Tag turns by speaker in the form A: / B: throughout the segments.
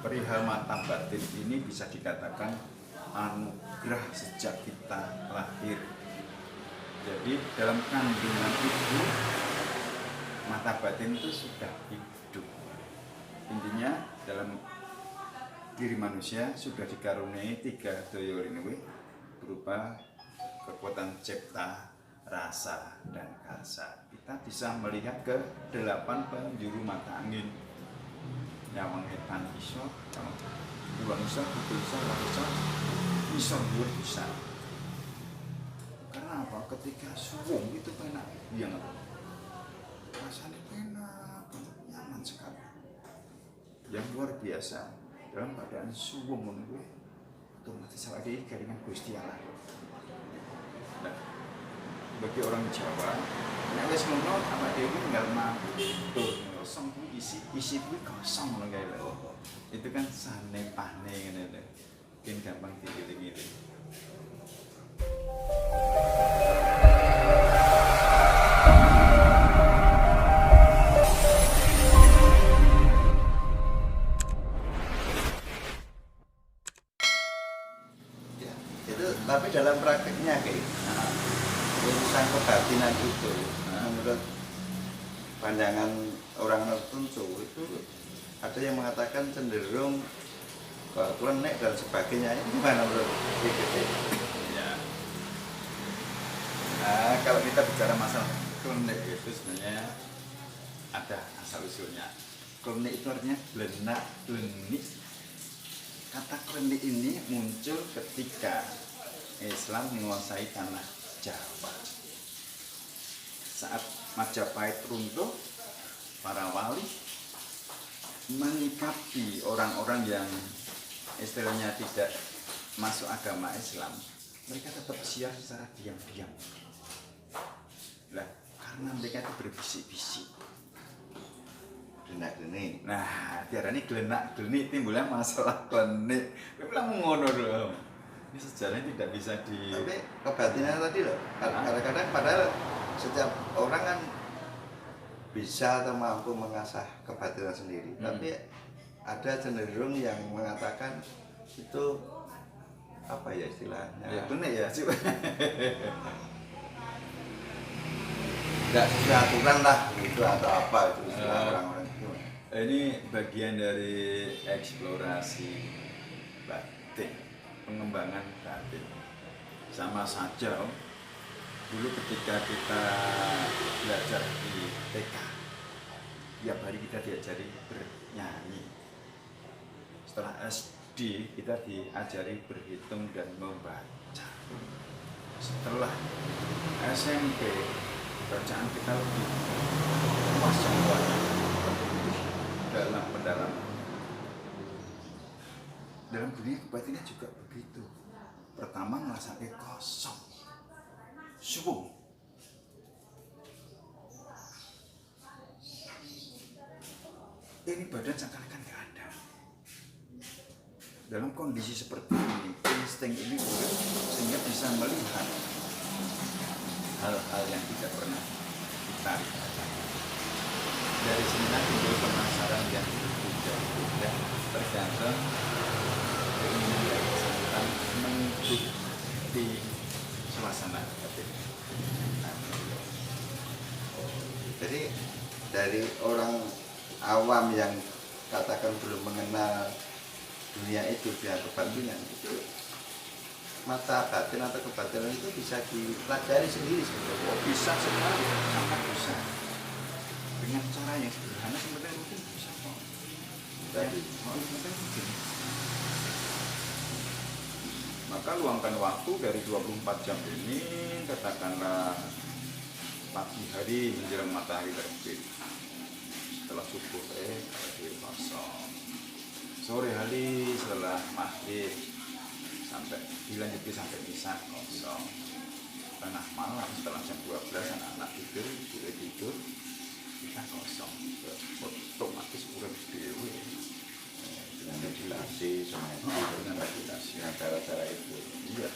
A: perihal mata batin ini bisa dikatakan anugerah sejak kita lahir. Jadi dalam kandungan ibu, mata batin itu sudah hidup. Intinya dalam diri manusia sudah dikaruniai 3 daya rinwe berupa kekuatan cipta, rasa, dan karsa. Kita bisa melihat ke 8 penjuru mata angin. Nyawang etan iso, buang iso, kudu iso, iso, buat bisa. Karena apa? Ketika suwung itu enak, yang rasanya enak, nyaman sekali. Yang luar biasa dalam keadaan suwung menunggu otomatis lagi dengan Gusti Allah. Nah, bagi orang Jawa, nek wis ngono apa dhewe tinggal matur kosong kuwi isi kuwi kosong ngono kae lho. Itu kan sane pahne ngene lho. Mungkin gampang dieling-eling.
B: Ya, itu tapi dalam prakteknya kayak urusan kebatinan itu menurut pandangan orang tertentu itu ada yang mengatakan cenderung klenik dan sebagainya. Ini gimana menurut DPT?
A: Ya. Nah, kalau kita bicara masalah klenik itu sebenarnya ada asal usulnya. Klenik itu artinya blenak, blenik. Kata klenik ini muncul ketika Islam menguasai tanah Jawa. Saat Majapahit runtuh, para wali menyikapi orang-orang yang istilahnya tidak masuk agama Islam, mereka tetap siar secara diam-diam. Nah, karena mereka itu berbisik-bisik.
B: Glenak-glenik.
A: Nah, diarani glenak-glenik timbulnya masalah klenik. Kowe bilang ngono lho. Ini sejarahnya tidak bisa di.
B: Tapi kebatinan tadi loh, kadang-kadang padahal setiap orang kan bisa atau mampu mengasah kebatinan sendiri. Tapi ada cenderung yang mengatakan itu apa ya istilahnya?
A: Ya benar ya sih.
B: Nggak sesuai aturan lah gitu atau apa itu istilah orang-orang itu.
A: Ini bagian dari eksplorasi batin, pengembangan batin. Sama saja, dulu ketika kita belajar di TK, tiap hari kita diajari bernyanyi. Setelah SD kita diajari berhitung dan membaca. Setelah SMP bacaan kita lebih luas jangkauannya, dalam pendalaman. Dalam dunia kebatinan juga begitu. Pertama merasakan kosong, subuh. Ini badan seakan-akan nggak ada. Dalam kondisi seperti ini, insting ini urip sehingga bisa melihat hal-hal yang tidak pernah kita lihat. Dari sinilah timbul penasaran yang berbeda-beda tergantung keinginan dari bersangkutan mengikuti suasana batin.
B: Jadi dari orang awam yang katakan belum mengenal dunia itu, dunia kebatinan itu, mata batin atau kebatinan itu bisa dipelajari sendiri sebetulnya.
A: Oh, bisa sekali, sangat bisa. Dengan cara yang sederhana sebenarnya mungkin bisa kok.
B: Tadi
A: Mungkin. Maka luangkan waktu dari 24 jam ini, katakanlah pagi hari menjelang matahari terbit, setelah subuh kosong, sore hari setelah maghrib sampai dilanjuti sampai isya kosong, tengah malam setelah jam 12 anak-anak tidur kita kosong, otomatis urip dhewe
B: dengan meditasi semuanya
A: dengan meditasi.
B: dengan cara-cara itu.
A: Iya.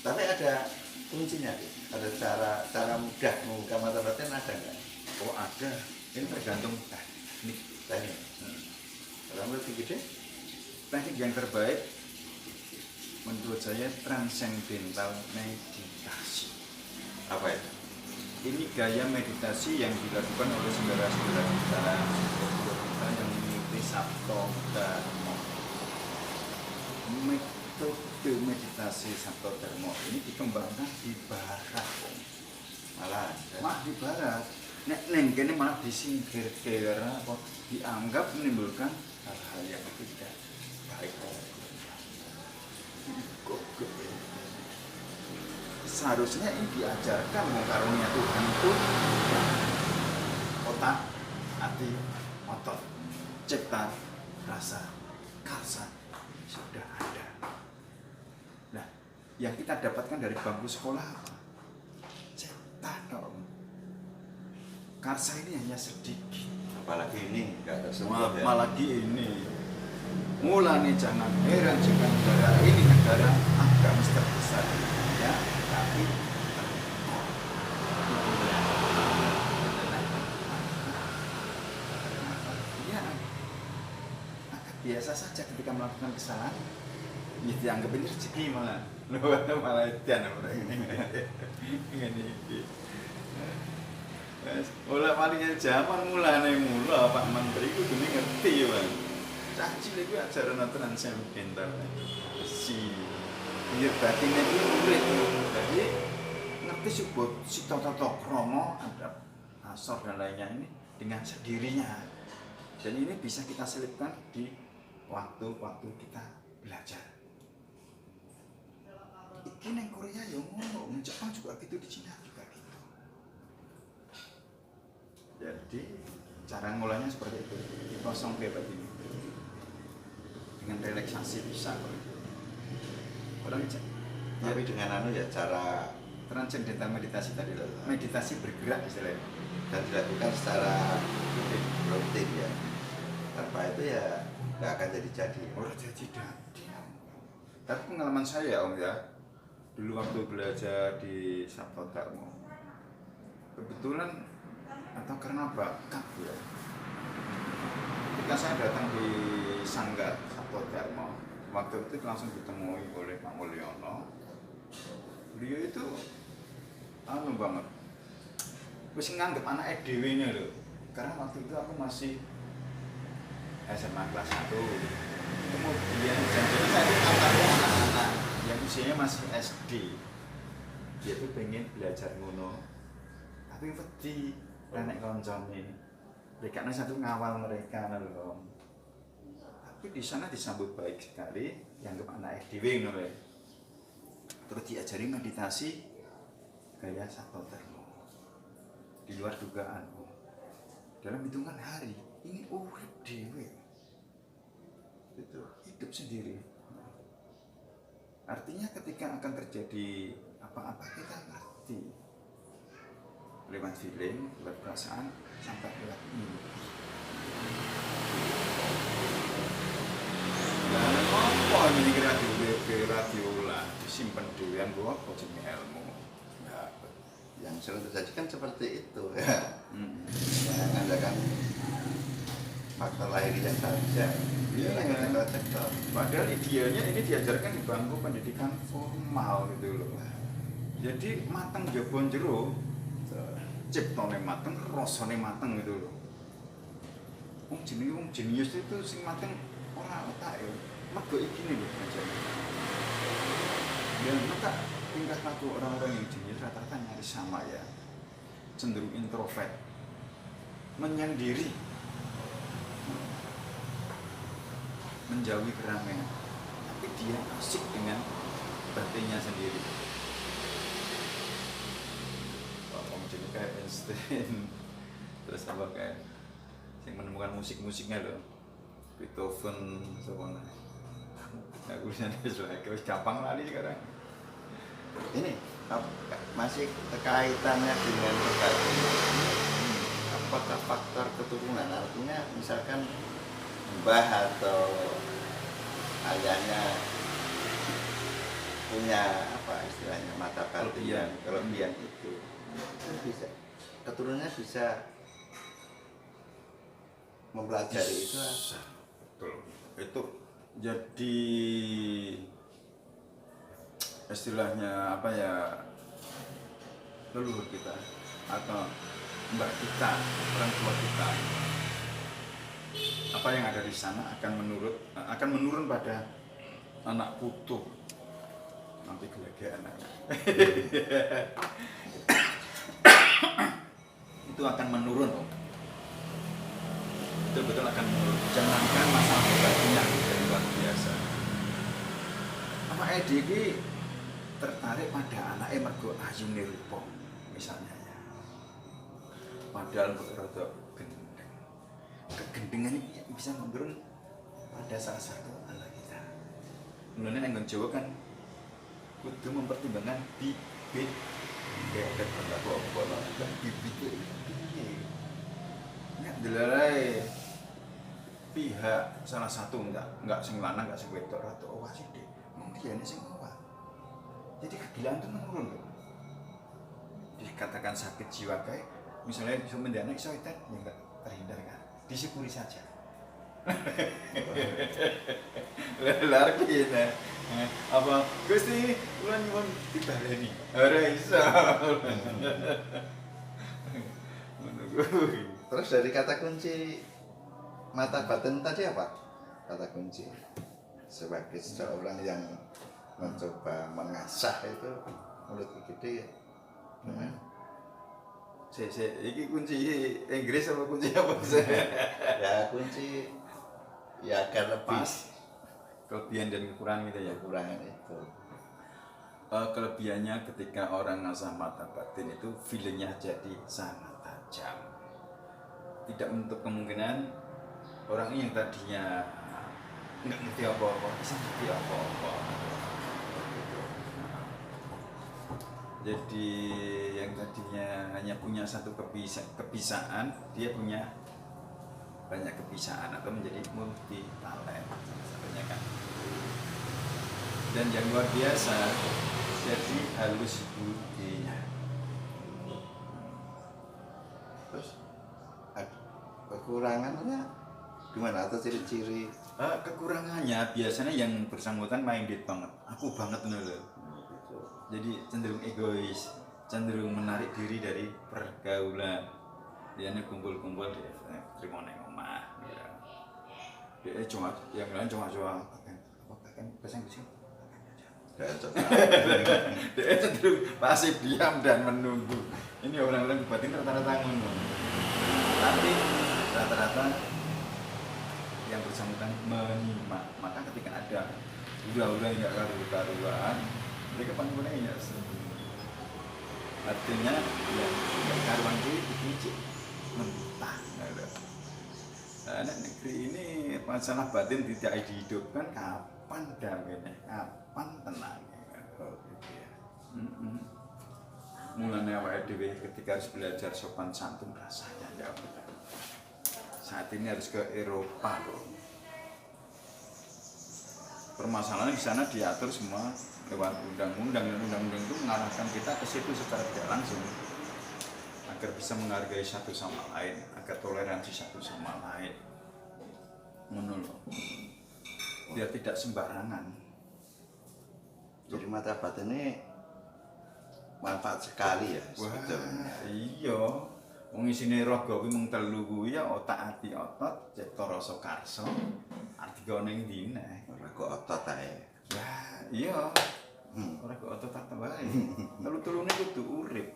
B: Tapi ada kuncinya, ada cara mudah membuka mata batin, ada nggak?
A: Oh ada, ini tergantung teknik.
B: Teknik. Dalam lebih gede.
A: Teknik yang terbaik menurut saya transcendental meditasi.
B: Apa itu?
A: Ini gaya meditasi yang dilakukan oleh saudara-saudara kita yang mengikuti Sabto Dharma. Metode meditasi Sabto Dharma ini dikembangkan di barat, malah di barat. Nek neng kene malah disingkir karena apa? Dianggap menimbulkan hal-hal yang tidak baik. Seharusnya ini diajarkan karunia Tuhan itu otak, hati, otot, cipta, rasa, karsa sudah ada. Nah, yang kita dapatkan dari bangku sekolah apa? Cipta dong. Karsa ini hanya sedikit.
B: Apalagi ini nggak tersentuh ya.
A: Apalagi ini. Mulanya jangan heran jika negara ini negara agamis terbesar ya, tapi ya biasa saja ketika melakukan kesalahan ya dianggap ini rezeki malah dan orang ini mulai palingnya zaman mulanya Pak Menteri itu gini ngerti ya Bang. Caci lagi ajaran transcendental si biar batinnya itu murid, jadi ngerti si toto kromo ada asor dan lainnya ini dengan sendirinya, dan ini bisa kita selipkan di waktu-waktu kita belajar. Ini yang Korea ya ngomong, Jepang juga gitu, di Cina juga gitu. Jadi cara ngolahnya seperti itu, dikosong bebas ini. Dengan relaksasi bisa orang
B: tapi dengan ya cara
A: transcendental meditasi tadi loh, meditasi bergerak istilahnya,
B: dan dilakukan secara rutin ya, tanpa itu ya nggak akan jadi
A: orang jadi. Tapi pengalaman saya Om ya, dulu waktu belajar di Sabto Dharma, kebetulan atau karena bakat ya, ketika saya datang di Sanggar Sabto Dharma, waktu itu langsung ditemui oleh Pak Mulyono. Beliau itu banget, wis nganggep anak EDW nya loh, karena waktu itu aku masih SMA kelas 1. Kemudian janjinya saya itu antarnya anak-anak yang usianya masih SD, dia tuh pengen belajar ngono, tapi wedi nenek koncone. Karena satu ngawal mereka loh. Tapi di sana disambut baik sekali, dianggap anak FDW ngono. Terus diajari meditasi gaya Sabto Dharma. Di luar dugaan. Dalam hitungan hari, ini urip dhewe. Itu hidup sendiri. Artinya ketika akan terjadi apa-apa kita ngerti. Lewat feeling, lewat perasaan, sampai lewat ini. Nah, apa ini radio lah, disimpan dulu yang gua apa jenis ilmu.
B: Ya, yang sering terjadi kan seperti itu ya. Mengandalkan faktor lahiriah saja.
A: Iya.
B: Cektor.
A: Padahal idealnya ini diajarkan di bangku pendidikan formal gitu loh. Jadi mateng jabon jero, ciptone mateng, rasane mateng gitu loh. Wong jenius itu sing mateng ora otak ya. Mergo iki lho ajane. Dan maka tingkah laku orang-orang yang jenius rata-rata nyaris sama ya. Cenderung introvert. Menyendiri. Menjauhi keramaian. Tapi dia asik dengan batinnya sendiri. Jadi kayak Einstein, terus apa kayak yang menemukan musik-musiknya loh, Beethoven, semuanya. Aku lagi gampang lali sekarang.
B: Ini masih kaitannya dengan apakah faktor keturunan, artinya misalkan mbah atau ayahnya punya apa istilahnya mata batin kelebihan itu bisa keturunannya bisa mempelajari itu.
A: Betul. itu jadi istilahnya apa ya, leluhur kita atau mbak kita, orang tua kita, apa yang ada di sana akan menurun pada anak putu, nanti gelegean anaknya. Itu akan menurun, betul-betul akan menurun. Jangankan masalah pribadinya yang luar biasa. Apa Edi ini tertarik pada anaknya mergo ayune rupa misalnya ya. Padahal rada gendeng. Kegendengan ini bisa menurun pada salah satu anak kita. Mulane nang Jawa kan kudu mempertimbangkan bibit. Ya kan apa-apa lah bibit itu. Enggak delay pihak salah satu enggak sing lanang enggak sing wedok rada owah sithik. Mung diyane sing owah. Jadi kegilaan itu menurun loh. Dikatakan sakit jiwa kayak misalnya mendadak syaitan ya enggak terhindarkan. Disyukuri saja. Lari kita. Apa Gusti kula nyuwun dibaleni. Ora iso.
B: Terus dari kata kunci mata batin tadi apa? Kata kunci sebagai seorang yang mencoba mengasah itu mulut gede.
A: Iki kunci Inggris apa kunci apa sih?
B: Ya kunci ya agar lebih
A: Kelebihan dan kekurangan gitu ya.
B: kekurangan itu.
A: Kelebihannya ketika orang ngasah mata batin itu feelingnya jadi sangat tajam. Tidak menutup kemungkinan orang ini yang tadinya nggak ngerti apa-apa bisa ngerti apa-apa. Jadi yang tadinya hanya punya satu kebisaan, dia punya banyak kebisaan atau menjadi multi talent satunya kan. Dan yang luar biasa jadi halus budinya.
B: Terus kekurangannya gimana atau ciri-ciri?
A: Kekurangannya biasanya yang bersangkutan minded banget, aku banget loh. Jadi cenderung egois, cenderung menarik diri dari pergaulan. Dia kumpul-kumpul di terima neng omah. Ya. Dia cuma yang lain cuma bahkan bahasa Inggris. Dia cenderung pasif diam dan menunggu. Ini orang-orang batin rata-rata ngono. Tapi rata-rata yang bersangkutan menyimak. Maka ketika ada udah nggak karu-karuan, mereka panggungnya ya. Artinya ya karuan itu mentah. Anak negeri ini masalah batin tidak dihidupkan kapan damainya, kapan tenangnya. Oh, gitu ya. Mulanya awake dhewe ketika harus belajar sopan santun rasanya jauh. Saat ini harus ke Eropa loh. Permasalahan di sana diatur semua lewat undang-undang dan undang-undang itu mengarahkan kita ke situ secara tidak langsung agar bisa menghargai satu sama lain, agar toleransi satu sama lain. Menurut biar tidak sembarangan.
B: Jadi mata batin ini manfaat sekali ya sebetulnya.
A: Iya. Wong isine raga kuwi mung telu kuwi ya otak ati otot, cipta rasa karsa. Arti kok ning ndi neh.
B: Ora kok otot ae.
A: Lah, iya. Ora kok otot wae. Telu-telune kudu urip.